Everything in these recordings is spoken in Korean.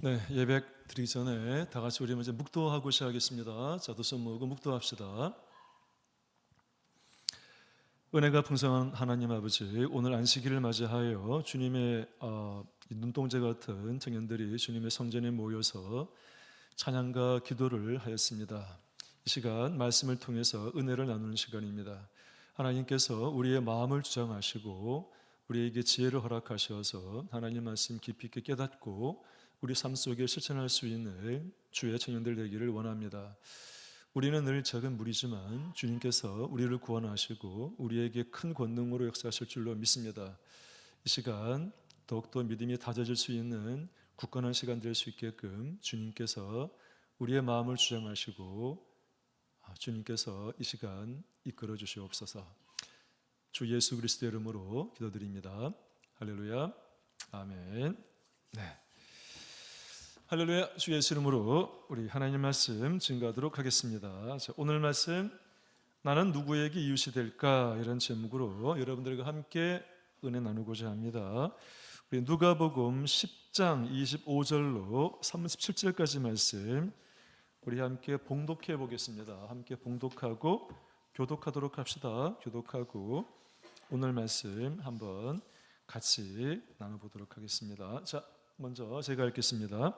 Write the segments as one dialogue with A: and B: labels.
A: 네, 예배 드리기 전에 다 같이 우리 먼저 묵도하고 시작하겠습니다. 자, 두 손 모으고 묵도합시다. 은혜가 풍성한 하나님 아버지, 오늘 안식일을 맞이하여 주님의 눈동자 같은 청년들이 주님의 성전에 모여서 찬양과 기도를 하였습니다. 이 시간 말씀을 통해서 은혜를 나누는 시간입니다. 하나님께서 우리의 마음을 주장하시고 우리에게 지혜를 허락하셔서 하나님 말씀 깊이 있게 깨닫고 우리 삶 속에 실천할 수 있는 주의 청년들 되기를 원합니다. 우리는 늘 작은 무리지만 주님께서 우리를 구원하시고 우리에게 큰 권능으로 역사하실 줄로 믿습니다. 이 시간 더욱더 믿음이 다져질 수 있는 굳건한 시간 될 수 있게끔 주님께서 우리의 마음을 주장하시고 주님께서 이 시간 이끌어 주시옵소서. 주 예수 그리스도의 이름으로 기도드립니다. 할렐루야. 아멘. 네. 할렐루야. 주 예수 이름으로 우리 하나님 말씀 증거하도록 하겠습니다. 자, 오늘 말씀 나는 누구에게 이웃이 될까? 이런 제목으로 여러분들과 함께 은혜 나누고자 합니다. 우리 누가복음 10장 25절로 37절까지 말씀 우리 함께 봉독해 보겠습니다. 함께 봉독하고 교독하도록 합시다. 교독하고 오늘 말씀 한번 같이 나눠보도록 하겠습니다. 자, 먼저 제가 읽겠습니다.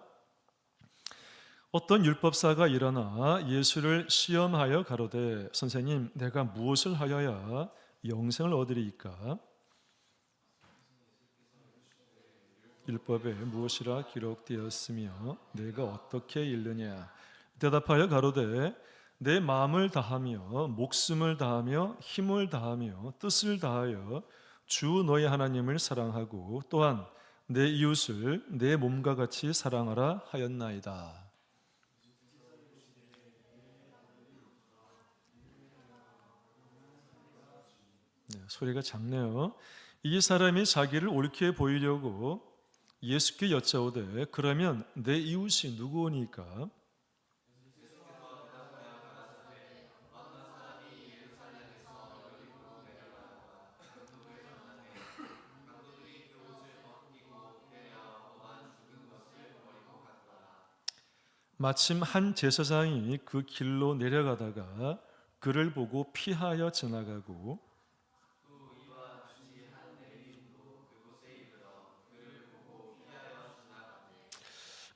A: 어떤 율법사가 일어나 예수를 시험하여 가로되 선생님 내가 무엇을 하여야 영생을 얻으리이까? 율법에 무엇이라 기록되었으며 내가 어떻게 읽느냐? 대답하여 가로되 내 마음을 다하며 목숨을 다하며 힘을 다하며 뜻을 다하여 주 너의 하나님을 사랑하고 또한 내 이웃을 내 몸과 같이 사랑하라 하였나이다. 네, 소리가 작네요. 이 사람이 자기를 옳게 보이려고 예수께 여짜오되 그러면 내 이웃이 누구오니까? 마침 한 제사장이 그 길로 내려가다가 그를 보고 피하여 지나가고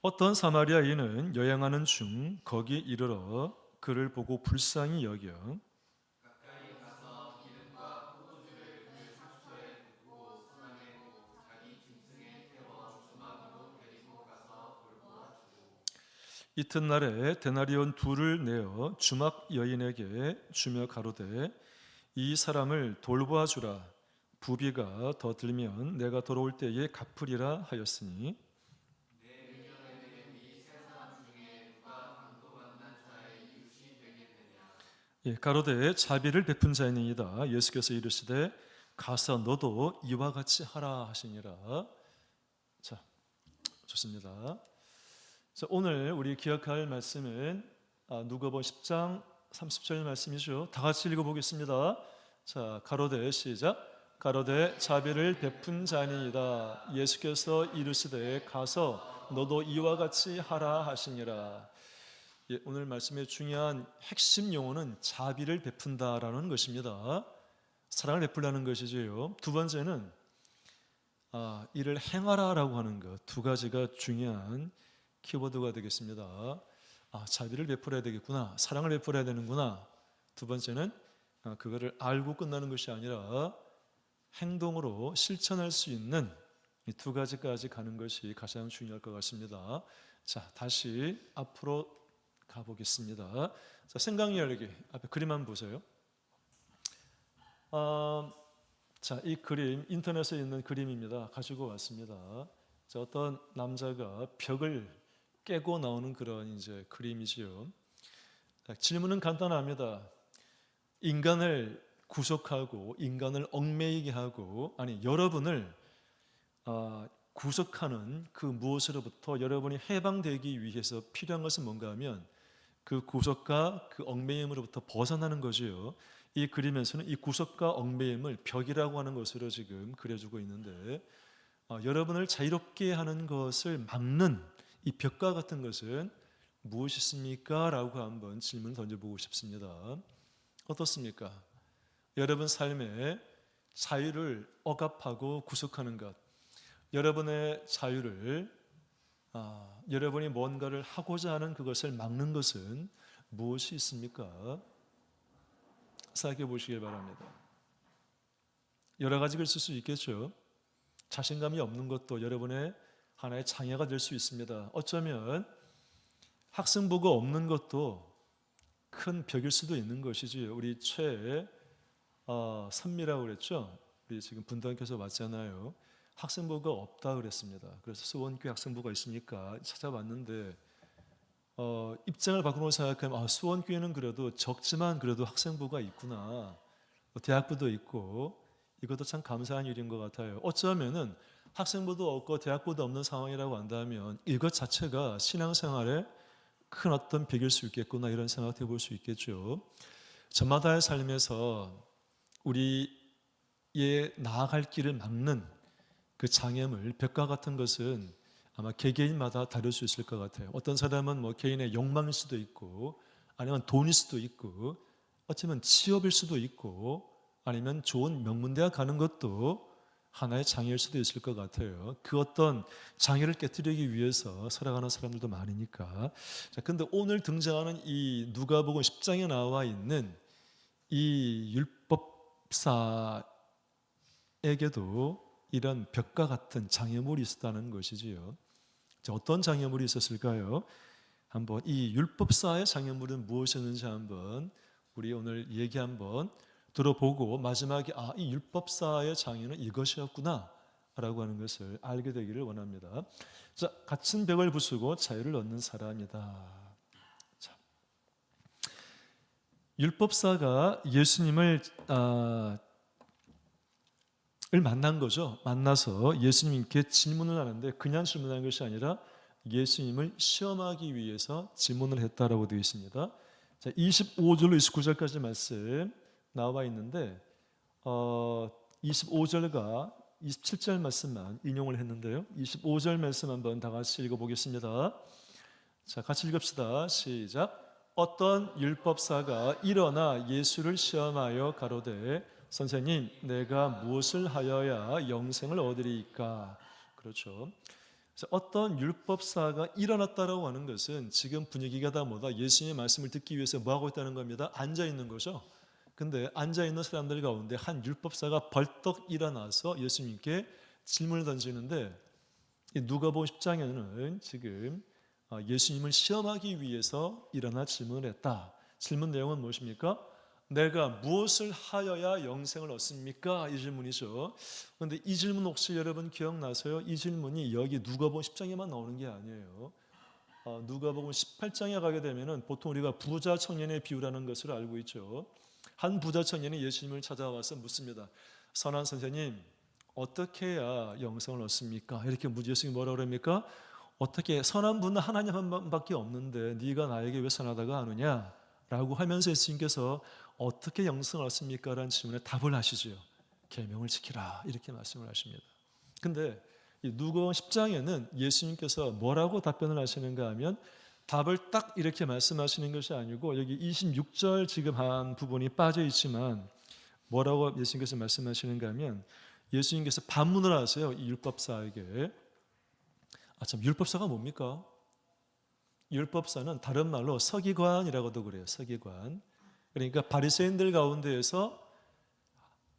A: 어떤 사마리아인은 여행하는 중 거기 이르러 그를 보고 불쌍히 여겨 이튿날에 데나리온 둘을 내어 주막 여인에게 주며 가로되 이 사람을 돌보아 주라. 부비가 더 들면 내가 돌아올 때에 갚으리라 하였으니 가로되 자비를 베푼 자이니이다. 예수께서 이르시되 가서 너도 이와 같이 하라 하시니라. 자, 좋습니다. 자, 오늘 우리 기억할 말씀은 누가복음 10장 30절 말씀이죠. 다 같이 읽어보겠습니다. 자, 가로되 시작. 가로되 자비를 베푼 자니이다. 예수께서 이르시되 가서 너도 이와 같이 하라 하시니라. 오늘 말씀의 중요한 핵심 용어는 자비를 베푼다라는 것입니다. 사랑을 베풀라는 것이지요. 두 번째는 이를 행하라라고 하는 것. 두 가지가 중요한 키워드가 되겠습니다. 자비를 베풀어야 되겠구나. 사랑을 베풀어야 되는구나. 두 번째는 그거를 알고 끝나는 것이 아니라 행동으로 실천할 수 있는 이 두 가지까지 가는 것이 가장 중요할 것 같습니다. 자, 다시 앞으로 가보겠습니다. 자, 생각 열기. 앞에 그림 한번 보세요. 자, 이 그림 인터넷에 있는 그림입니다. 가지고 왔습니다. 자, 어떤 남자가 벽을 깨고 나오는 그런 이제 그림이지요. 자, 질문은 간단합니다. 인간을 구속하고 인간을 얽매이게 하고 여러분을 구속하는 그 무엇으로부터 여러분이 해방되기 위해서 필요한 것은 뭔가 하면 그 구속과 그 얽매임으로부터 벗어나는 거지요. 이 그림에서는 이 구속과 얽매임을 벽이라고 하는 것으로 지금 그려주고 있는데 여러분을 자유롭게 하는 것을 막는 이 벽과 같은 것은 무엇이십니까? 라고 한번 질문 던져보고 싶습니다. 어떻습니까? 여러분 삶에 자유를 억압하고 구속하는 것, 여러분의 자유를 여러분이 뭔가를 하고자 하는 그것을 막는 것은 무엇이 있습니까? 생각해 보시길 바랍니다. 여러 가지가 있을 수 있겠죠. 자신감이 없는 것도 여러분의 하나의 장애가 될 수 있습니다. 어쩌면 학생부가 없는 것도 큰 벽일 수도 있는 것이지요. 우리 선미라고 그랬죠. 우리 지금 분당께서 왔잖아요. 학생부가 없다 그랬습니다. 그래서 수원교회 학생부가 있으니까 찾아봤는데 입장을 바꾸고 생각하면 수원교회는 그래도 적지만 그래도 학생부가 있구나. 대학부도 있고 이것도 참 감사한 일인 것 같아요. 어쩌면은 학생부도 없고 대학부도 없는 상황이라고 한다면 이것 자체가 신앙생활에 큰 어떤 벽일 수 있겠구나 이런 생각도 해볼 수 있겠죠. 저마다의 삶에서 우리의 나아갈 길을 막는 그 장애물, 벽과 같은 것은 아마 개개인마다 다를 수 있을 것 같아요. 어떤 사람은 뭐 개인의 욕망일 수도 있고 아니면 돈일 수도 있고 어쩌면 취업일 수도 있고 아니면 좋은 명문대학 가는 것도 하나의 장애일 수도 있을 것 같아요. 그 어떤 장애를 깨뜨리기 위해서 살아가는 사람들도 많으니까. 자, 근데 오늘 등장하는 이 누가복음 10장에 나와 있는 이 율법사에게도 이런 벽과 같은 장애물이 있었다는 것이지요. 자, 어떤 장애물이 있었을까요? 한번 이 율법사의 장애물은 무엇이었는지 한번 우리 오늘 얘기 한번 들어보고 마지막에 이 율법사의 장애는 이것이었구나 라고 하는 것을 알게 되기를 원합니다. 자, 갇힌 벽을 부수고 자유를 얻는 사람이다. 자, 율법사가 예수님을 만난 거죠. 만나서 예수님께 질문을 하는데 그냥 질문한 것이 아니라 예수님을 시험하기 위해서 질문을 했다라고 되어 있습니다. 자, 25절로 29절까지 말씀 나와 있는데 25절과 27절 말씀만 인용을 했는데요. 25절 말씀 한번 다 같이 읽어보겠습니다. 자, 같이 읽읍시다. 시작. 어떤 율법사가 일어나 예수를 시험하여 가로되 선생님, 내가 무엇을 하여야 영생을 얻으리이까? 그렇죠. 어떤 율법사가 일어났다라고 하는 것은 지금 분위기가 다 뭐다? 예수님의 말씀을 듣기 위해서 뭐 하고 있다는 겁니다? 앉아 있는 거죠. 근데 앉아 있는 사람들 가운데 한 율법사가 벌떡 일어나서 예수님께 질문을 던지는데 누가복음 10장에는 지금 예수님을 시험하기 위해서 일어나 질문을 했다. 질문 내용은 무엇입니까? 내가 무엇을 하여야 영생을 얻습니까? 이 질문이죠. 그런데 이 질문 혹시 여러분 기억나세요? 이 질문이 여기 누가복음 10장에만 나오는 게 아니에요. 누가복음 18장에 가게 되면은 보통 우리가 부자 청년의 비유라는 것을 알고 있죠. 한 부자 청년이 예수님을 찾아와서 묻습니다. 선한 선생님, 어떻게 해야 영생을 얻습니까? 이렇게 예수님이 뭐라고 그럽니까? 어떻게 선한 분은 하나님 한 분밖에 없는데 네가 나에게 왜 선하다가 하느냐? 라고 하면서 예수님께서 어떻게 영생을 얻습니까? 라는 질문에 답을 하시죠. 계명을 지키라 이렇게 말씀을 하십니다. 근데 누가복음 10장에는 예수님께서 뭐라고 답변을 하시는가 하면 답을 딱 이렇게 말씀하시는 것이 아니고 여기 26절 지금 한 부분이 빠져 있지만 뭐라고 예수님께서 말씀하시는가 하면 예수님께서 반문을 하세요. 이 율법사에게. 참 율법사가 뭡니까? 율법사는 다른 말로 서기관이라고도 그래요. 서기관. 그러니까 바리새인들 가운데에서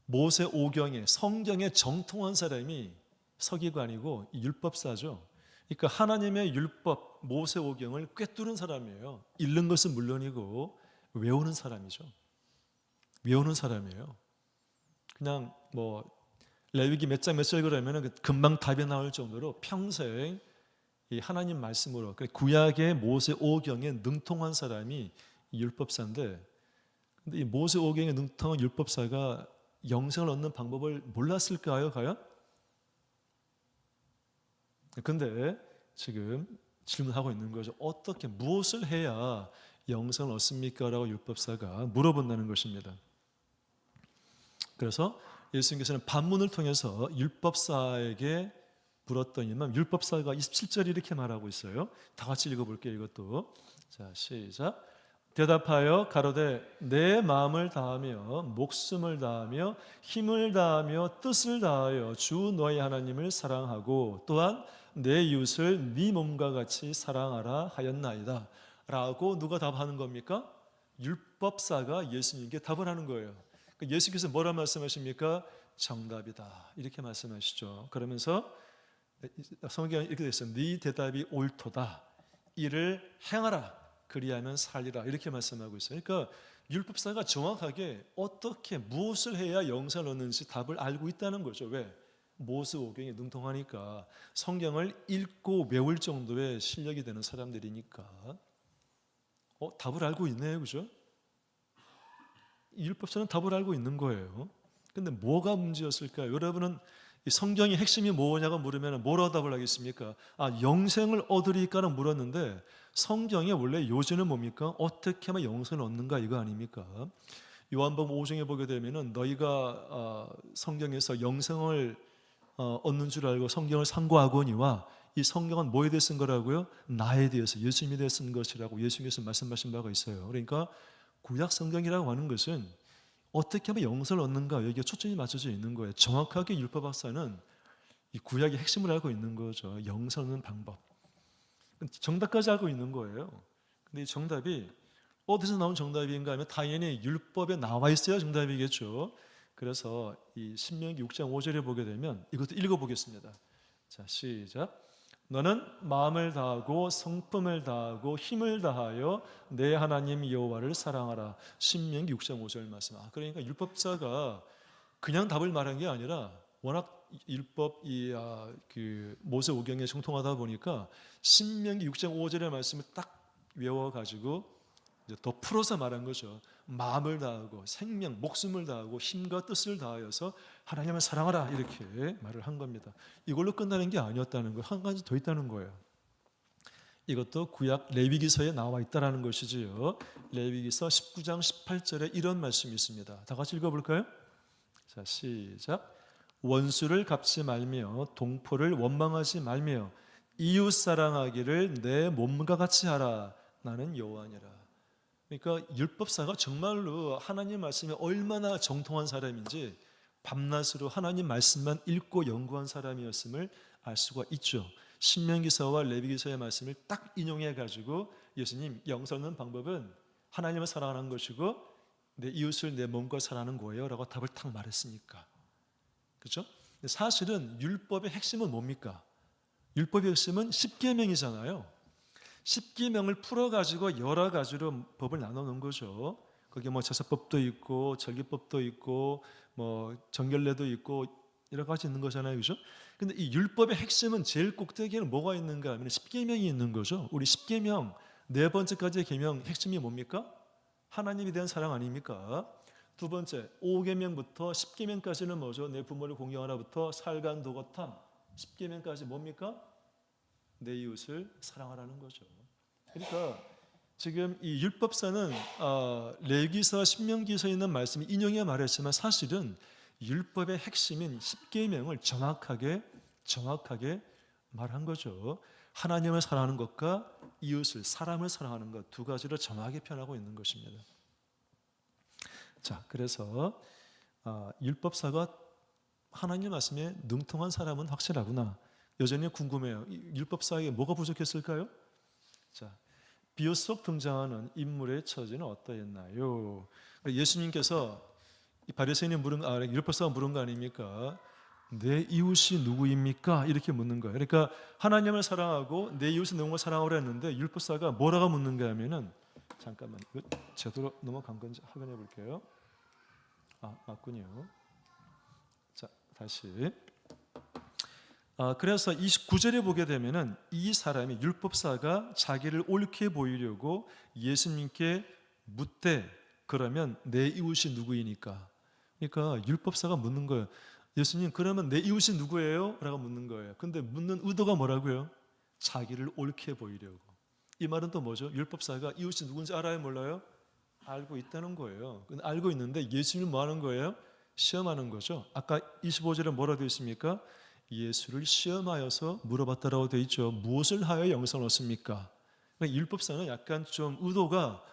A: 모세 오경에 성경에 정통한 사람이 서기관이고 율법사죠. 그러니까 하나님의 율법 모세 오경을 꿰뚫은 사람이에요. 읽는 것은 물론이고 외우는 사람이죠. 외우는 사람이에요. 그냥 뭐 레위기 몇 장 몇 절 그러면은 금방 답이 나올 정도로 평생 이 하나님 말씀으로 구약의 모세 오경에 능통한 사람이 율법사인데, 근데 이 모세 오경에 능통한 율법사가 영생을 얻는 방법을 몰랐을까요, 과연? 근데 지금 질문하고 있는 거죠. 어떻게 무엇을 해야 영생을 얻습니까? 라고 율법사가 물어본다는 것입니다. 그래서 예수님께서는 반문을 통해서 율법사에게 물었더니만 율법사가 27절에 이렇게 말하고 있어요. 다 같이 읽어볼게요. 이것도. 자, 시작. 대답하여 가로되 내 마음을 다하며 목숨을 다하며 힘을 다하며 뜻을 다하여 주 너희 하나님을 사랑하고 또한 내 이웃을 네 몸과 같이 사랑하라 하였나이다. 라고 누가 답하는 겁니까? 율법사가 예수님께 답을 하는 거예요. 예수께서 뭐라 말씀하십니까? 정답이다. 이렇게 말씀하시죠. 그러면서 성경에 이렇게 되어 있어요. 네 대답이 옳도다. 이를 행하라. 그리하면 살리라. 이렇게 말씀하고 있어요. 그러니까 율법사가 정확하게 어떻게 무엇을 해야 영생을 얻는지 답을 알고 있다는 거죠. 왜? 모세오경에 능통하니까, 성경을 읽고 외울 정도의 실력이 되는 사람들이니까. 답을 알고 있네요. 그죠? 율법사는 답을 알고 있는 거예요. 근데 뭐가 문제였을까요? 여러분은 이 성경의 핵심이 뭐냐고 물으면 뭐라고 답을 하겠습니까? 영생을 얻으리까는 물었는데, 성경의 원래 요지는 뭡니까? 어떻게 하면 영생을 얻는가, 이거 아닙니까? 요한복음 5장에 보게 되면은 너희가 성경에서 영생을 얻는 줄 알고 성경을 상고하거니와, 이 성경은 뭐에 대해 쓴 거라고요? 나에 대해서, 예수님에 대해 쓴 것이라고 예수님께서 말씀하신 바가 있어요. 그러니까 구약 성경이라고 하는 것은 어떻게 하면 영생을 얻는가, 여기에 초점이 맞춰져 있는 거예요. 정확하게 율법학사는 이 구약의 핵심을 알고 있는 거죠. 영생을 얻는 방법, 정답까지 알고 있는 거예요. 근데 이 정답이 어디서 나온 정답인가 하면 당연히 율법에 나와 있어야 정답이겠죠. 그래서 이 신명기 6장 5절에 보게 되면 이것도 읽어보겠습니다. 자, 시작. 너는 마음을 다하고 성품을 다하고 힘을 다하여 내 하나님 여호와를 사랑하라. 신명기 6장 5절 말씀. 그러니까 율법자가 그냥 답을 말한 게 아니라 워낙 율법 그 모세오경에 정통하다 보니까 신명기 6장 5절의 말씀을 딱 외워가지고 이제 더 풀어서 말한 거죠. 마음을 다하고 생명, 목숨을 다하고 힘과 뜻을 다하여서 하나님을 사랑하라, 이렇게 말을 한 겁니다. 이걸로 끝나는 게 아니었다는 거, 한 가지 더 있다는 거예요. 이것도 구약 레위기서에 나와 있다는 것이지요. 레위기서 19장 18절에 이런 말씀이 있습니다. 다 같이 읽어볼까요? 자, 시작. 원수를 갚지 말며 동포를 원망하지 말며 이웃 사랑하기를 내 몸과 같이 하라. 나는 여호와니라. 그러니까 율법사가 정말로 하나님 말씀에 얼마나 정통한 사람인지 밤낮으로 하나님 말씀만 읽고 연구한 사람이었음을 알 수가 있죠. 신명기서와 레위기서의 말씀을 딱 인용해 가지고 예수님, 영생 얻는 방법은 하나님을 사랑하는 것이고 내 이웃을 내 몸과 사랑하는 거예요 라고 답을 딱 말했으니까. 그렇죠? 사실은 율법의 핵심은 뭡니까? 율법의 핵심은 십계명이잖아요. 십계명을 풀어가지고 여러 가지로 법을 나눠놓은 거죠. 거기에 뭐 제사법도 있고 절기법도 있고 뭐 정결례도 있고 여러 가지 있는 거잖아요, 그죠? 근데 이 율법의 핵심은 제일 꼭대기에는 뭐가 있는가 하면 십계명이 있는 거죠. 우리 십계명 네 번째까지의 계명 핵심이 뭡니까? 하나님에 대한 사랑 아닙니까? 두 번째 5계명부터 10계명까지는 뭐죠? 내 부모를 공경하라부터 살간 도거탐 10계명까지 뭡니까? 내 이웃을 사랑하라는 거죠. 그러니까 지금 이 율법사는 레위기서, 신명기서에 있는 말씀이 인용해 말했지만 사실은 율법의 핵심인 십계명을 정확하게 말한 거죠. 하나님을 사랑하는 것과 이웃을, 사람을 사랑하는 것 두 가지를 정확하게 표현하고 있는 것입니다. 자, 그래서 율법사가 하나님 말씀에 능통한 사람은 확실하구나. 여전히 궁금해요. 율법사에게 뭐가 부족했을까요? 자, 비유속 등장하는 인물의 처지는 어떠했나요? 예수님께서 이 바리새인이 율법사가 물은 거 아닙니까? 내 이웃이 누구입니까? 이렇게 묻는 거예요. 그러니까 하나님을 사랑하고 내 이웃을 누군가 사랑하라 했는데 율법사가 뭐라고 묻는가 하면은, 잠깐만, 이거 제대로 넘어간 건지 확인해 볼게요. 맞군요. 자, 다시. 그래서 29절에 보게 되면은 이 사람이, 율법사가 자기를 옳게 보이려고 예수님께 묻되, 그러면 내 이웃이 누구이니까? 그러니까 율법사가 묻는 거예요. 예수님, 그러면 내 이웃이 누구예요? 라고 묻는 거예요. 근데 묻는 의도가 뭐라고요? 자기를 옳게 보이려고. 이 말은 또 뭐죠? 율법사가 이웃이 누군지 알아요, 몰라요? 알고 있다는 거예요. 근데 알고 있는데 예수님은 뭐 하는 거예요? 시험하는 거죠. 아까 25절에 뭐라고 되어 있습니까? 예수를 시험하여서 물어봤다라고 되어 있죠. 무엇을 하여 영생을 얻습니까? 그러니까 율법사는 약간 좀 의도가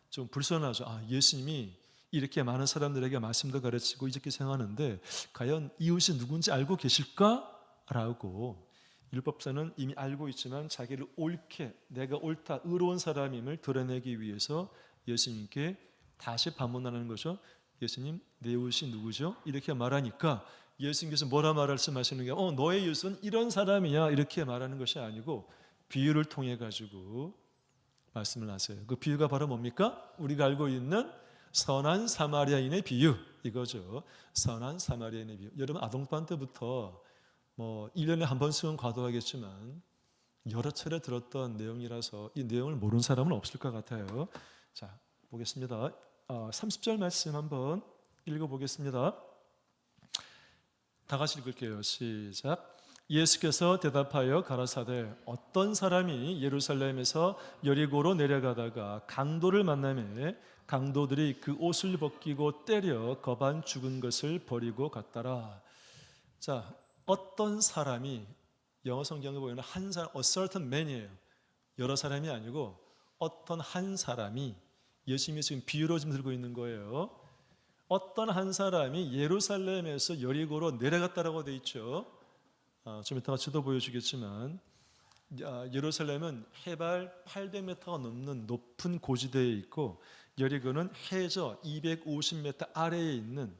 A: 좀 불선하죠. 예수님이 이렇게 많은 사람들에게 말씀도 가르치고 이렇게 생각하는데 과연 이웃이 누군지 알고 계실까? 라고 율법사는 이미 알고 있지만 자기를 옳게, 내가 옳다, 의로운 사람임을 드러내기 위해서 예수님께 다시 반문하는 거죠. 예수님, 내 이웃이 누구죠? 이렇게 말하니까 예수님께서 뭐라 말씀하시는 게 너의 이웃은 이런 사람이야 이렇게 말하는 것이 아니고 비유를 통해 가지고 말씀을 하세요. 그 비유가 바로 뭡니까? 우리가 알고 있는 선한 사마리아인의 비유 이거죠. 선한 사마리아인의 비유. 여러분 아동반 때부터 1년에 한 번씩은 과도하겠지만 여러 차례 들었던 내용이라서 이 내용을 모르는 사람은 없을 것 같아요. 자, 보겠습니다. 30절 말씀 한번 읽어보겠습니다. 다 같이 읽을게요. 시작. 예수께서 대답하여 가라사대 어떤 사람이 예루살렘에서 여리고로 내려가다가 강도를 만나매 강도들이 그 옷을 벗기고 때려 거반 죽은 것을 버리고 갔더라. 자, 어떤 사람이 영어 성경에 보면 한 사람, a certain man이에요. 여러 사람이 아니고 어떤 한 사람이 예수님이 지금 비유로 지금 들고 있는 거예요. 어떤 한 사람이 예루살렘에서 여리고로 내려갔다라고 돼 있죠. 좀 이따가 지도 보여주겠지만 예루살렘은 해발 800m가 넘는 높은 고지대에 있고 여리고는 해저 250m 아래에 있는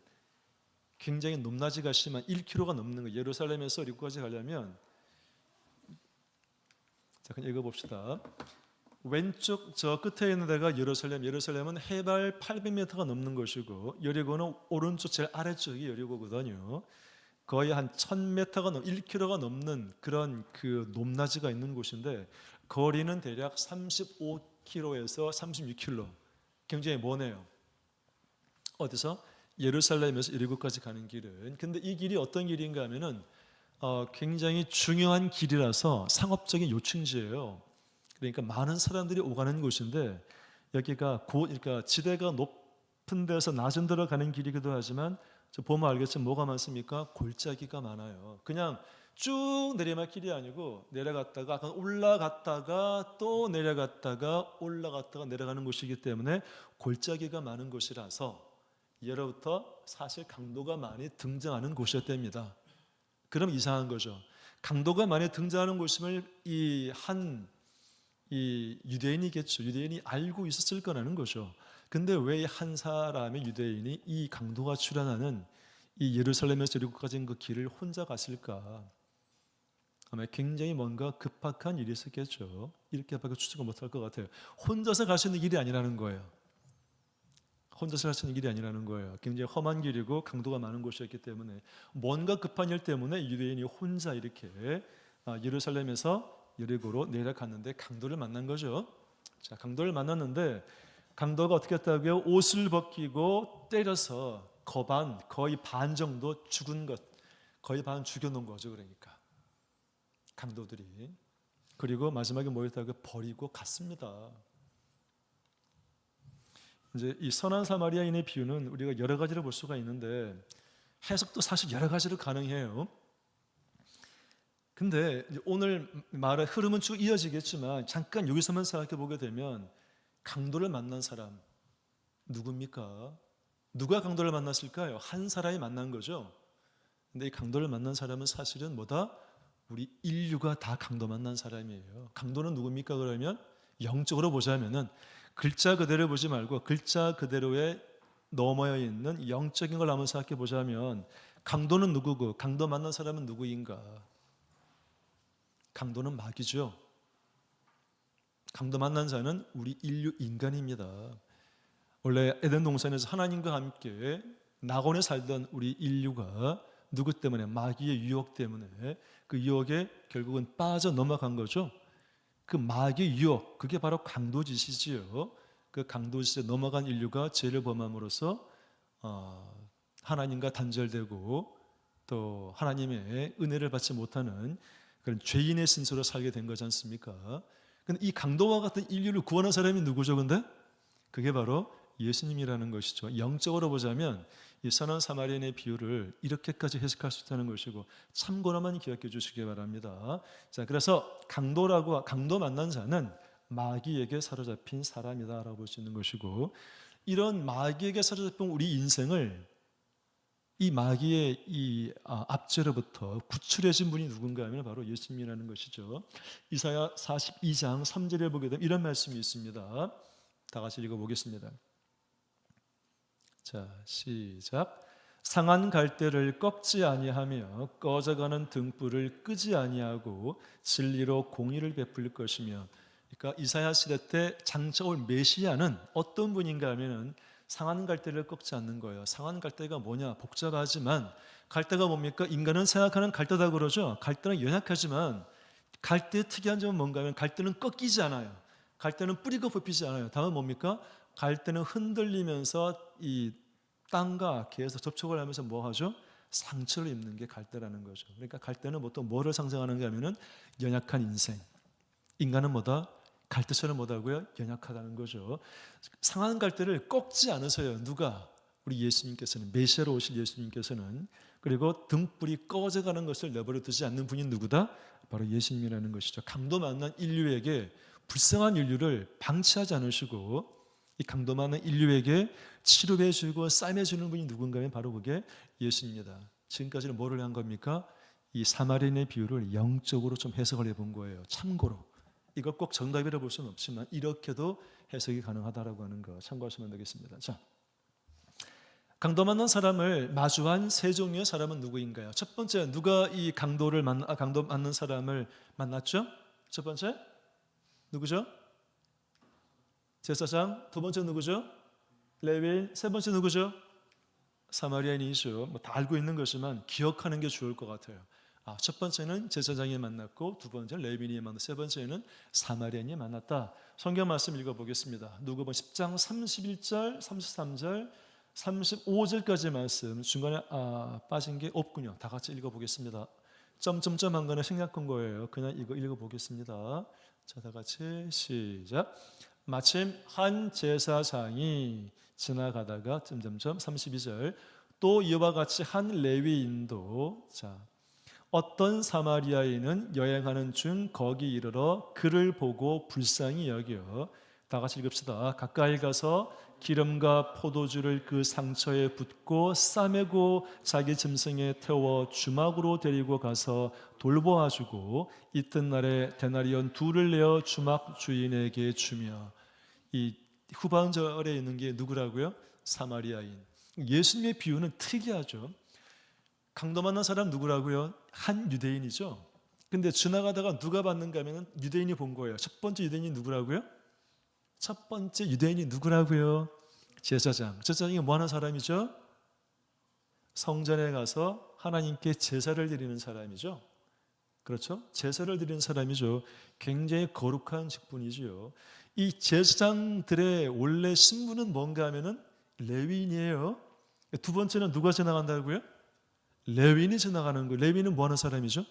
A: 굉장히 높낮이가 심한 1km가 넘는 거예요. 예루살렘에서 여리고까지 가려면 자, 그냥 읽어봅시다. 왼쪽 저 끝에 있는 데가 예루살렘은 해발 800m가 넘는 것이고 여리고는 오른쪽 제일 아래쪽이 여리고거든요. 거의 한 1000m가 1km가 넘는 그런 그 높낮이가 있는 곳인데 거리는 대략 35km에서 36km. 굉장히 머네요. 어디서? 예루살렘에서 여리고까지 가는 길은. 근데 이 길이 어떤 길인가 하면은 굉장히 중요한 길이라서 상업적인 요충지예요. 그러니까 많은 사람들이 오가는 곳인데 여기가 그러니까 지대가 높은 데서 낮은 데로 가는 길이기도 하지만 보면 알겠지만 뭐가 많습니까? 골짜기가 많아요. 그냥 쭉 내리막길이 아니고 내려갔다가 약간 올라갔다가 또 내려갔다가 올라갔다가 내려가는 곳이기 때문에 골짜기가 많은 곳이라서 예로부터 사실 강도가 많이 등장하는 곳이었답니다. 그럼 이상한 거죠. 강도가 많이 등장하는 곳임을 이 유대인이겠죠. 유대인이 알고 있었을 거라는 거죠. 근데 왜 한 사람의 유대인이 이 강도가 출현하는 이 예루살렘에서 여리고까지 그 길을 혼자 갔을까? 아마 굉장히 뭔가 급박한 일이 있었겠죠. 이렇게밖에 추측을 못할 것 같아요. 혼자서 갈 수 있는 길이 아니라는 거예요. 혼자서 갈 수 있는 길이 아니라는 거예요. 굉장히 험한 길이고 강도가 많은 곳이었기 때문에 뭔가 급한 일 때문에 유대인이 혼자 이렇게 예루살렘에서 여리고로 내려갔는데 강도를 만난 거죠. 자, 강도를 만났는데 강도가 어떻게 했다고요? 옷을 벗기고 때려서 거의 반 정도 죽은 것, 거의 반 죽여놓은 거죠. 그러니까 강도들이. 그리고 마지막에 뭐 했다고요? 버리고 갔습니다. 이제 이 선한 사마리아인의 비유는 우리가 여러 가지로 볼 수가 있는데 해석도 사실 여러 가지로 가능해요. 근데 오늘 말의 흐름은 쭉 이어지겠지만 잠깐 여기서만 생각해 보게 되면 강도를 만난 사람 누굽니까? 누가 강도를 만났을까요? 한 사람이 만난 거죠. 근데 이 강도를 만난 사람은 사실은 뭐다? 우리 인류가 다 강도 만난 사람이에요. 강도는 누굽니까? 그러면 영적으로 보자면은 글자 그대로 보지 말고 글자 그대로에 넘어 있는 영적인 걸 한번 생각해 보자면 강도는 누구고 강도 만난 사람은 누구인가? 강도는 마귀죠. 강도 만난 자는 우리 인류 인간입니다. 원래 에덴 동산에서 하나님과 함께 낙원에 살던 우리 인류가 누구 때문에? 마귀의 유혹 때문에 그 유혹에 결국은 빠져 넘어간 거죠. 그 마귀의 유혹, 그게 바로 강도짓이지요. 그 강도짓에 넘어간 인류가 죄를 범함으로써 하나님과 단절되고 또 하나님의 은혜를 받지 못하는 그런 죄인의 신세로 살게 된 거지 않습니까? 근데 이 강도와 같은 인류를 구원한 사람이 누구죠? 근데 그게 바로 예수님이라는 것이죠. 영적으로 보자면 이 선한 사마리아인의 비유를 이렇게까지 해석할 수 있다는 것이고 참고로만 기억해 주시기 바랍니다. 자, 그래서 강도 만난 자는 마귀에게 사로잡힌 사람이다라고 볼 수 있는 것이고, 이런 마귀에게 사로잡힌 우리 인생을 이 마귀의 이 압제로부터 구출해진 분이 누군가 하면 바로 예수님이라는 것이죠. 이사야 42장 3절에 보게 되면 이런 말씀이 있습니다. 다 같이 읽어보겠습니다. 자, 시작. 상한 갈대를 꺾지 아니하며 꺼져가는 등불을 끄지 아니하고 진리로 공의를 베풀 것이며. 그러니까 이사야 시대 때 장차 올 메시아는 어떤 분인가 하면은 상한 갈대를 꺾지 않는 거예요. 상한 갈대가 뭐냐? 복잡하지만 갈대가 뭡니까? 인간은 생각하는 갈대다 그러죠. 갈대는 연약하지만 갈대의 특이한 점은 뭔가 하면 갈대는 꺾이지 않아요. 갈대는 뿌리가 뽑히지 않아요. 다음은 뭡니까? 갈대는 흔들리면서 이 땅과 계속 접촉을 하면서 뭐 하죠? 상처를 입는 게 갈대라는 거죠. 그러니까 갈대는 보통 뭐를 상징하는가 하면은 연약한 인생. 인간은 뭐다? 갈대처럼 뭐다고요? 연약하다는 거죠. 상한 갈대를 꺾지 않으세요. 누가? 우리 예수님께서는, 메시아로 오실 예수님께서는. 그리고 등불이 꺼져가는 것을 내버려 두지 않는 분이 누구다? 바로 예수님이라는 것이죠. 강도 만난 인류에게, 불쌍한 인류를 방치하지 않으시고 이 강도 만난 인류에게 치료해 주고 싸매 주는 분이 누군가 하면 바로 그게 예수님입니다. 지금까지는 뭐를 한 겁니까? 이 사마리아인의 비유를 영적으로 좀 해석을 해본 거예요. 참고로. 이걸 꼭 정답이라 볼 수는 없지만 이렇게도 해석이 가능하다라고 하는 거 참고하시면 되겠습니다. 자, 강도 만난 사람을 마주한 세 종류의 사람은 누구인가요? 첫 번째, 누가 이 강도 만난 사람을 만났죠? 첫 번째 누구죠? 제사장. 두 번째 누구죠? 레위인. 세 번째 누구죠? 사마리아인이죠. 뭐 다 알고 있는 것이지만 기억하는 게 좋을 것 같아요. 첫 번째는 제사장이 만났고, 두 번째는 레위인이 만났고, 세 번째는 사마리아인이 만났다. 성경 말씀 읽어보겠습니다. 누가복음 10장 31절, 33절, 35절까지 말씀. 중간에 빠진 게 없군요. 다 같이 읽어보겠습니다. 점점점 거는 생략한 거예요. 그냥 이거 읽어보겠습니다. 자, 다 같이 시작. 마침 한 제사장이 지나가다가 점점점 32절 또 이와 같이 한 레위인도, 자, 어떤 사마리아인은 여행하는 중 거기 이르러 그를 보고 불쌍히 여겨. 다 같이 읽읍시다. 가까이 가서 기름과 포도주를 그 상처에 붓고 싸매고 자기 짐승에 태워 주막으로 데리고 가서 돌보아주고 이튿날에 데나리온 2를 내어 주막 주인에게 주며. 이 후반절에 있는 게 누구라고요? 사마리아인. 예수님의 비유는 특이하죠. 강도 만난 사람 누구라고요? 한 유대인이죠. 근데 지나가다가 누가 봤는가 하면 유대인이 본 거예요. 첫 번째 유대인이 누구라고요? 첫 번째 유대인이 누구라고요? 제사장. 제사장이 뭐 하는 사람이죠? 성전에 가서 하나님께 제사를 드리는 사람이죠. 그렇죠? 제사를 드리는 사람이죠. 굉장히 거룩한 직분이지요. 이 제사장들의 원래 신분은 뭔가 하면은 레위인이에요. 두 번째는 누가 지나간다고요? 레위인이 지나가는 거예요. 레위인은 뭐 하는 사람이죠?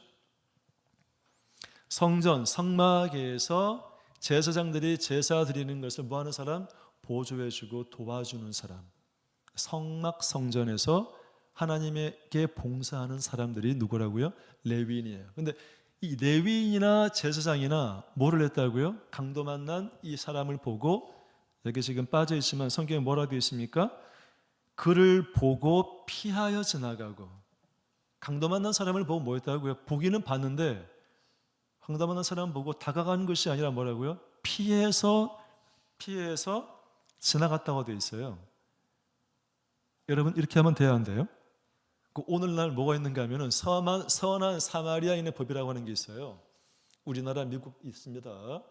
A: 성전, 성막에서 제사장들이 제사 드리는 것을 뭐 하는 사람? 보조해주고 도와주는 사람. 성막 성전에서 하나님에게 봉사하는 사람들이 누구라고요? 레위인이에요. 근데 이 레위인이나 제사장이나 뭐를 했다고요? 강도 만난 이 사람을 보고, 여기 지금 빠져 있지만 성경에 뭐라고 되어 있습니까? 그를 보고 피하여 지나가고. 강도 만난 사람을 보고 뭐 했다고요? 보기는 봤는데 강도 만난 사람 보고 다가가는 것이 아니라 뭐라고요? 피해서 지나갔다고 되어 있어요. 여러분 이렇게 하면 돼야 한대요. 오늘날 뭐가 있는가 하면은 선한 사마리아인의 법이라고 하는 게 있어요. 우리나라, 미국 있습니다.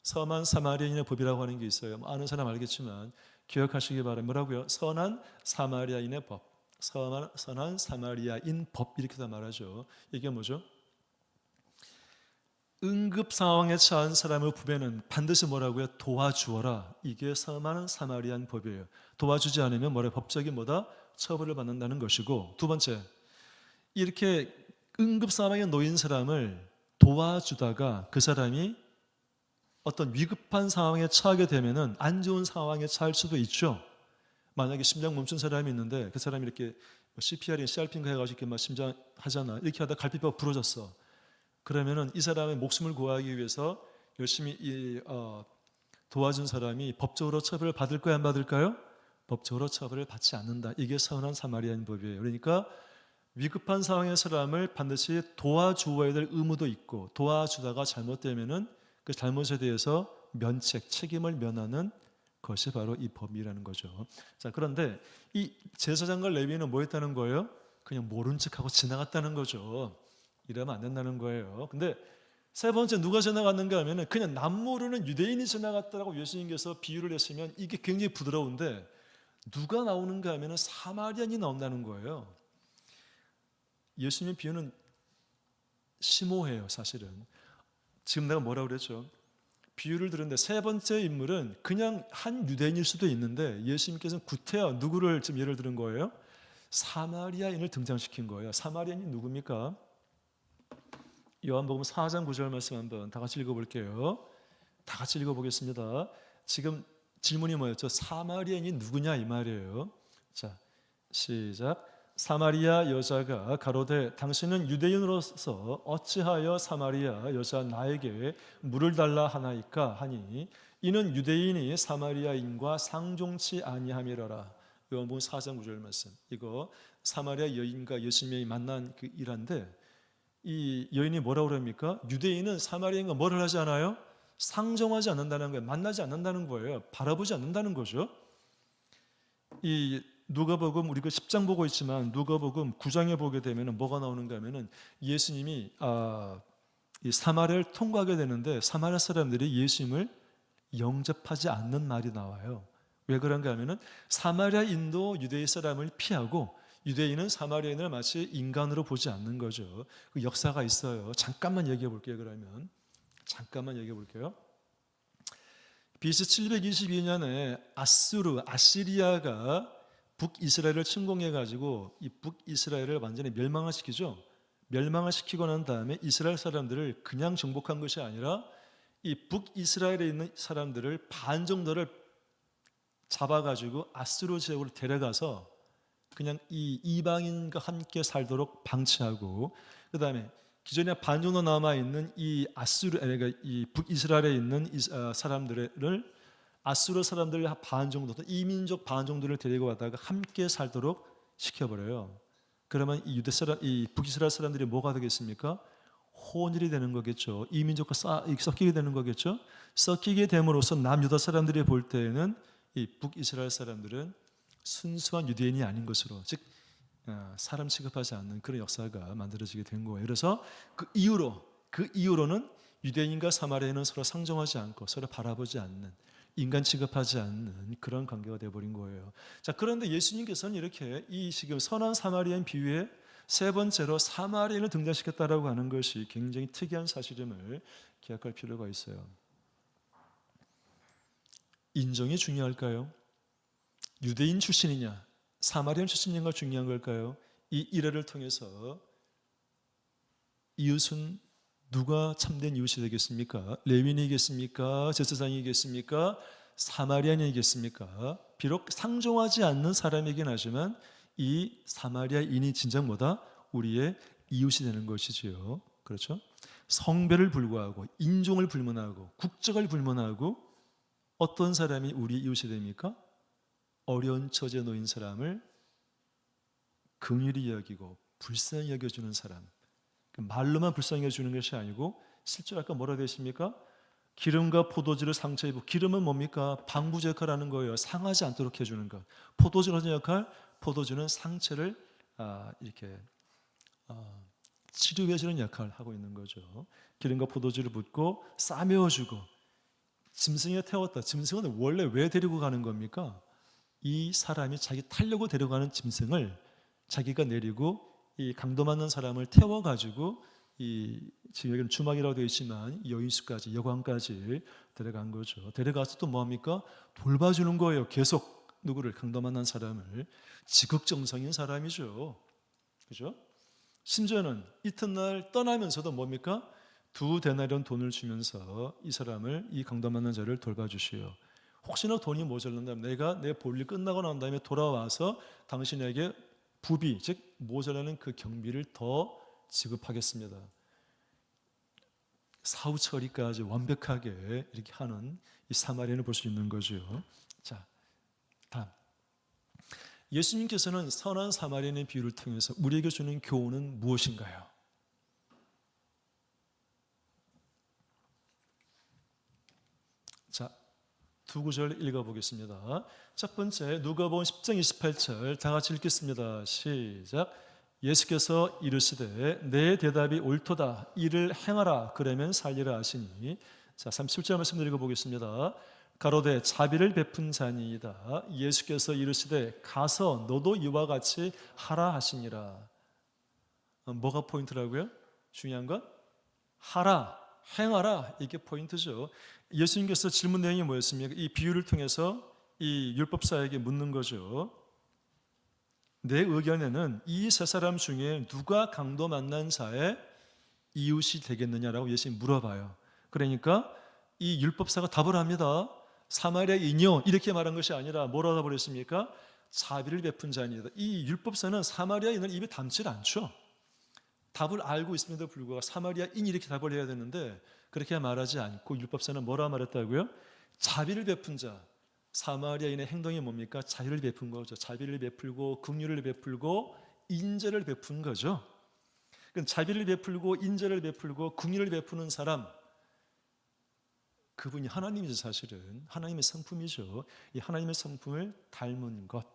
A: 선한 사마리아인의 법이라고 하는 게 있어요. 아는 사람 알겠지만 기억하시기 바랍니다. 뭐라고요? 선한 사마리아인의 법. 선한 사마리아인 법, 이렇게 다 말하죠. 이게 뭐죠? 응급 상황에 처한 사람을 보면은 반드시 뭐라고요? 도와주어라. 이게 선한 사마리안 법이에요. 도와주지 않으면 뭐래? 법적인 뭐다? 처벌을 받는다는 것이고, 두 번째, 이렇게 응급 상황에 놓인 사람을 도와주다가 그 사람이 어떤 위급한 상황에 처하게 되면은 안 좋은 상황에 처할 수도 있죠. 만약에 심장 멈춘 사람이 있는데 그 사람이 이렇게 CPR인가 CRP인가 해가지고 이렇게 막 심장 하잖아. 이렇게 하다 갈비뼈가 부러졌어. 그러면은 이 사람의 목숨을 구하기 위해서 열심히 도와준 사람이 법적으로 처벌을 받을 거야 안 받을까요? 법적으로 처벌을 받지 않는다. 이게 선한 사마리아인 법이에요. 그러니까 위급한 상황의 사람을 반드시 도와주어야 될 의무도 있고 도와주다가 잘못되면은 그 잘못에 대해서 책임을 면하는 것이 바로 이 법이라는 거죠. 자, 그런데 이 제사장과 레위인은 뭐 했다는 거예요? 그냥 모른 척하고 지나갔다는 거죠. 이러면 안 된다는 거예요. 근데 세 번째 누가 지나갔는가 하면은 그냥 남 모르는 유대인이 지나갔다라고 예수님께서 비유를 했으면 이게 굉장히 부드러운데 누가 나오는가 하면은 사마리아인이 나온다는 거예요. 예수님의 비유는 심오해요, 사실은. 지금 내가 뭐라고 그랬죠? 비유를 들었는데 세 번째 인물은 그냥 한 유대인일 수도 있는데 예수님께서는 구태여 누구를 지금 예를 들은 거예요? 사마리아인을 등장시킨 거예요. 사마리아인이 누굽니까? 요한복음 4장 9절 말씀 한번 다 같이 읽어볼게요. 다 같이 읽어보겠습니다. 지금 질문이 뭐였죠? 사마리아인이 누구냐 이 말이에요. 자, 시작. 사마리아 여자가 가로되 당신은 유대인으로서 어찌하여 사마리아 여자 나에게 물을 달라 하나이까 하니 이는 유대인이 사마리아인과 상종치 아니함이라라. 요한복음 4장 9절 말씀. 이거 사마리아 여인과 예수님이 만난 그 일화인데 이 여인이 뭐라고 그럽니까? 유대인은 사마리아인과 뭐를 하지 않아요? 상종하지 않는다는 거예요. 만나지 않는다는 거예요. 바라보지 않는다는 거죠. 이 누가복음 우리가 10장 보고 있지만 누가복음 9장에 보게 되면 뭐가 나오는가 하면은 예수님이 이 사마리아를 통과하게 되는데 사마리아 사람들이 예수님을 영접하지 않는 말이 나와요. 왜 그런가 하면은 사마리아인도 유대인 사람을 피하고 유대인은 사마리아인을 마치 인간으로 보지 않는 거죠. 그 역사가 있어요. 잠깐만 얘기해 볼게요. 그러면 잠깐만 얘기해 볼게요. BC 722년에 아시리아가 북이스라엘을 침공해 가지고 이 북이스라엘을 완전히 멸망을 시키죠. 멸망을 시키고 난 다음에 이스라엘 사람들을 그냥 정복한 것이 아니라 이 북이스라엘에 있는 사람들을 반 정도를 잡아 가지고 아수르 지역으로 데려가서 그냥 이 이방인과 함께 살도록 방치하고 그다음에 기존에 반 정도 남아 있는 이 그러니까 이 북이스라엘에 있는 사람들을 아수르 사람들 반 정도, 이민족 반 정도를 데리고 왔다가 함께 살도록 시켜버려요. 그러면 이 이 북이스라엘 사람들이 뭐가 되겠습니까? 혼혈이 되는 거겠죠. 이민족과 섞이게 되는 거겠죠. 섞이게 됨으로써 남유다 사람들이 볼 때에는 이 북이스라엘 사람들은 순수한 유대인이 아닌 것으로, 즉 사람 취급하지 않는 그런 역사가 만들어지게 된 거예요. 그래서 그 이후로는 유대인과 사마리아인은 서로 상종하지 않고 서로 바라보지 않는 인간 취급하지 않는 그런 관계가 되어버린 거예요. 자, 그런데 예수님께서는 이렇게 이 지금 선한 사마리아인 비유에 세 번째로 사마리아인을 등장시켰다라고 하는 것이 굉장히 특이한 사실임을 기억할 필요가 있어요. 인종이 중요할까요? 유대인 출신이냐 사마리아인 출신인가 중요한 걸까요? 이 일화를 통해서 이웃은 누가 참된 이웃이 되겠습니까? 레위인이겠습니까? 제사장이겠습니까? 사마리아인이겠습니까? 비록 상종하지 않는 사람이긴 하지만 이 사마리아인이 진정 뭐다? 우리의 이웃이 되는 것이지요. 그렇죠? 성별을 불구하고 인종을 불문하고 국적을 불문하고 어떤 사람이 우리 이웃이 됩니까? 어려운 처지에 놓인 사람을 긍휼히 여기고 불쌍히 여겨주는 사람. 말로만 불쌍히 여겨주는 것이 아니고 실제로 아까 뭐라 되십니까? 기름과 포도주를 상처에 입고 기름은 뭡니까? 방부제 역할을 하는 거예요. 상하지 않도록 해주는 것. 포도주는 어떤 역할? 포도주는 상처를 이렇게 치료해주는 역할을 하고 있는 거죠. 기름과 포도주를 붓고 싸매어주고 짐승에 태웠다. 짐승은 원래 왜 데리고 가는 겁니까? 이 사람이 자기 타려고 데려가는 짐승을 자기가 내리고 이 강도 맞는 사람을 태워가지고 이 지금 여기는 주막이라고 되어 있지만 여인수까지 여관까지 데려간 거죠. 데려가서 또 뭐합니까? 돌봐주는 거예요. 계속 누구를 강도 만난 사람을 지극정성인 사람이죠. 그죠? 심지어는 이튿날 떠나면서도 뭡니까? 2 데나리온 돈을 주면서 이 사람을 이 강도 만난 자를 돌봐주시오. 혹시나 돈이 모자란다면 내가 내 볼일 끝나고 난 다음에 돌아와서 당신에게 부비, 즉 모자라는 그 경비를 더 지급하겠습니다. 사후 처리까지 완벽하게 이렇게 하는 이 사마리아인을 볼 수 있는 거죠. 자, 다음. 예수님께서는 선한 사마리아인의 비유를 통해서 우리에게 주는 교훈은 무엇인가요? 자, 두 구절 읽어보겠습니다. 첫 번째, 누가복음 10장 28절 다 같이 읽겠습니다. 시작. 예수께서 이르시되 내 대답이 옳도다. 이를 행하라. 그러면 살리라 하시니. 자, 37절 말씀 읽어보겠습니다. 가로되 자비를 베푼 자니이다. 예수께서 이르시되 가서 너도 이와 같이 하라 하시니라. 뭐가 포인트라고요? 중요한 건 하라, 행하라, 이게 포인트죠. 예수님께서 질문 내용이 뭐였습니까? 이 비유를 통해서 이 율법사에게 묻는 거죠. 내 의견에는 이 세 사람 중에 누가 강도 만난 자의 이웃이 되겠느냐라고 예수님이 물어봐요. 그러니까 이 율법사가 답을 합니다. 사마리아인이요, 이렇게 말한 것이 아니라 뭐라고 버렸습니까? 자비를 베푼 자입니다. 이 율법사는 사마리아인을 입에 담질 않죠. 답을 알고 있음에도 불구하고 사마리아인이 이렇게 답을 해야 되는데 그렇게 말하지 않고 율법사는 뭐라 말했다고요? 자비를 베푼 자. 사마리아인의 행동이 뭡니까? 자비를 베푼 거죠. 자비를 베풀고 긍휼을 베풀고 인자를 베푼 거죠. 그럼 자비를 베풀고 인자를 베풀고 긍휼을 베푸는 사람, 그분이 하나님이죠. 사실은 하나님의 성품이죠. 이 하나님의 성품을 닮은 것,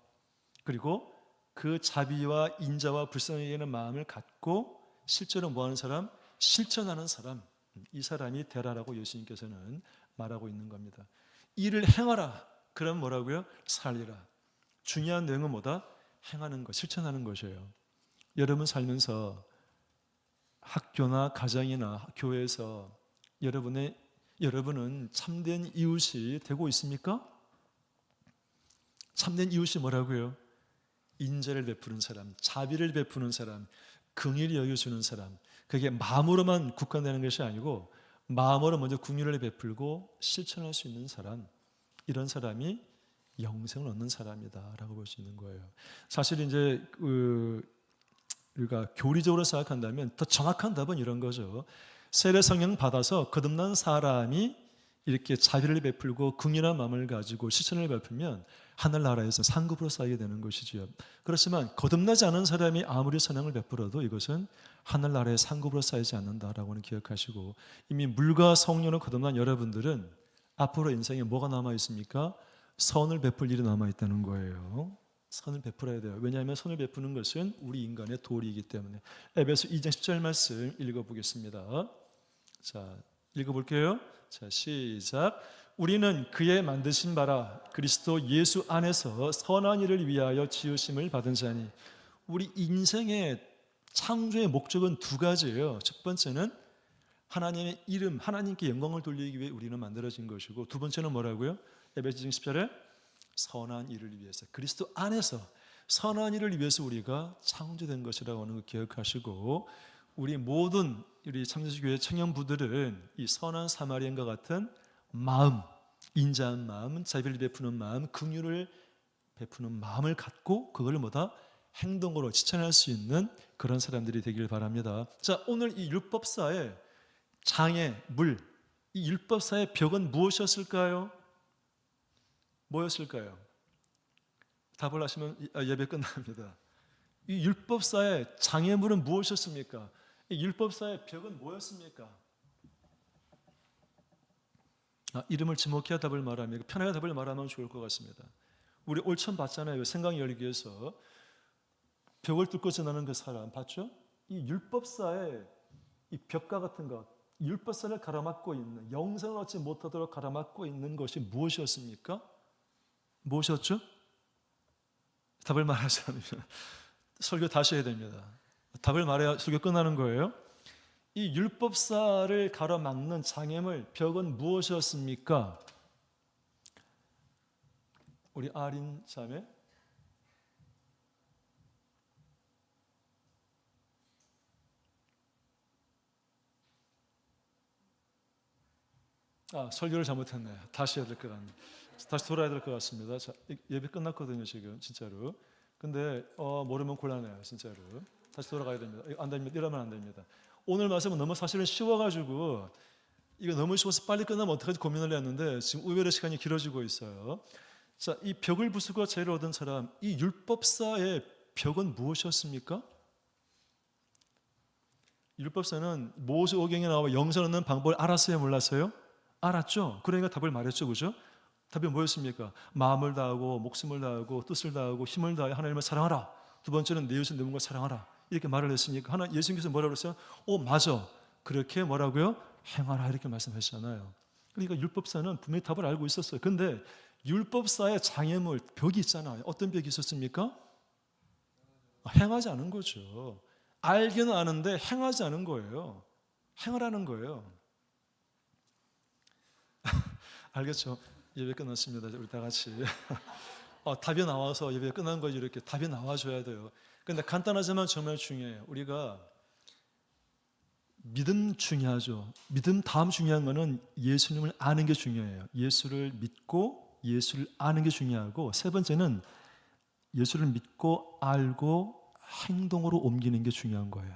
A: 그리고 그 자비와 인자와 불쌍히 여기는 마음을 갖고 실제로 뭐하는 사람? 실천하는 사람, 이 사람이 되라라고 예수님께서는 말하고 있는 겁니다. 이를 행하라. 그럼 뭐라고요? 살리라. 중요한 내용은 뭐다? 행하는 것, 실천하는 것이에요. 여러분 살면서 학교나 가정이나 교회에서 여러분은 참된 이웃이 되고 있습니까? 참된 이웃이 뭐라고요? 인자를 베푸는 사람, 자비를 베푸는 사람, 긍휼히 여겨주는 사람. 그게 마음으로만 국한되는 것이 아니고 마음으로 먼저 긍휼을 베풀고 실천할 수 있는 사람, 이런 사람이 영생을 얻는 사람이다라고 볼 수 있는 거예요. 사실 이제 우리가 교리적으로 생각한다면 더 정확한 답은 이런 거죠. 세례 성령 받아서 거듭난 사람이 이렇게 자비를 베풀고 긍휼한 마음을 가지고 실천을 베풀면 하늘나라에서 상급으로 쌓이게 되는 것이지요. 그렇지만 거듭나지 않은 사람이 아무리 선행을 베풀어도 이것은 하늘나라의 상급으로 쌓이지 않는다라고는 기억하시고, 이미 물과 성령으로 거듭난 여러분들은 앞으로 인생에 뭐가 남아 있습니까? 선을 베풀 일이 남아 있다는 거예요. 선을 베풀어야 돼요. 왜냐하면 선을 베푸는 것은 우리 인간의 도리이기 때문에. 에베소 2장 10절 말씀 읽어보겠습니다. 자, 읽어볼게요. 자, 시작. 우리는 그의 만드신 바라 그리스도 예수 안에서 선한 일을 위하여 지으심을 받은 자니. 우리 인생의 창조의 목적은 두 가지예요. 첫 번째는 하나님의 이름, 하나님께 영광을 돌리기 위해 우리는 만들어진 것이고, 두 번째는 뭐라고요? 에베소서 10절에 선한 일을 위해서, 그리스도 안에서 선한 일을 위해서 우리가 창조된 것이라고 하는 걸 기억하시고, 우리 모든 우리 창조교회 청년부들은 이 선한 사마리아인과 같은 마음, 인자한 마음, 자비를 베푸는 마음, 긍휼을 베푸는 마음을 갖고 그걸 뭐다? 행동으로 실천할 수 있는 그런 사람들이 되길 바랍니다. 자, 오늘 이 율법사의 장애, 물, 이 율법사의 벽은 무엇이었을까요? 뭐였을까요? 답을 하시면 예배 끝납니다. 이 율법사의 장애물은 무엇이었습니까? 이 율법사의 벽은 뭐였습니까? 이름을 지목해야 답을 말하면, 편하게 답을 말하면 좋을 것 같습니다. 우리 올천 봤잖아요. 생강 열기 위해서 벽을 뚫고 지나는 그 사람 봤죠? 이 율법사의 이 벽과 같은 것, 율법사를 가로막고 있는, 영생을 얻지 못하도록 가로막고 있는 것이 무엇이었습니까? 무엇이었죠? 답을 말하자면 설교 다시 해야 됩니다. 답을 말해야 설교 끝나는 거예요. 이 율법사를 가로막는 장애물, 벽은 무엇이었습니까? 우리 아린 자매, 설교를 잘못했네요. 다시 해야 될 것 같네요. 다시 돌아야 될 것 같습니다. 자, 예배 끝났거든요, 지금 진짜로. 근데 모르면 곤란해요, 진짜로. 다시 돌아가야 됩니다. 안 됩니다. 이러면 안 됩니다. 오늘 말씀은 너무 사실은 쉬워가지고 이거 너무 쉬워서 빨리 끝나면 어떡하지 고민을 했는데 지금 의외로 시간이 길어지고 있어요. 자, 이 벽을 부수고 죄를 얻은 사람, 이 율법사의 벽은 무엇이었습니까? 율법사는 모세오경에 나와 영생 얻는 방법을 알았어요, 몰랐어요? 알았죠. 그러니까 답을 말했죠, 그죠? 답이 뭐였습니까? 마음을 다하고 목숨을 다하고 뜻을 다하고 힘을 다하여 하나님을 사랑하라. 두 번째는 내 이웃을 내 몸과 사랑하라. 이렇게 말을 했으니까 예수님께서 뭐라고 그랬어요? 맞아. 그렇게 뭐라고요? 행하라 이렇게 말씀하셨잖아요. 그러니까 율법사는 분명히 답을 알고 있었어요. 근데 율법사의 장애물, 벽이 있잖아요. 어떤 벽이 있었습니까? 행하지 않은 거죠. 알기는 아는데 행하지 않은 거예요. 행하라는 거예요. 알겠죠? 예배 끝났습니다. 우리 다 같이. 답이 나와서 예배 끝난 거지 이렇게 답이 나와줘야 돼요. 근데 간단하지만 정말 중요해요. 우리가 믿음 중요하죠. 믿음 다음 중요한 거는 예수님을 아는 게 중요해요. 예수를 믿고 예수를 아는 게 중요하고 세 번째는 예수를 믿고 알고 행동으로 옮기는 게 중요한 거예요.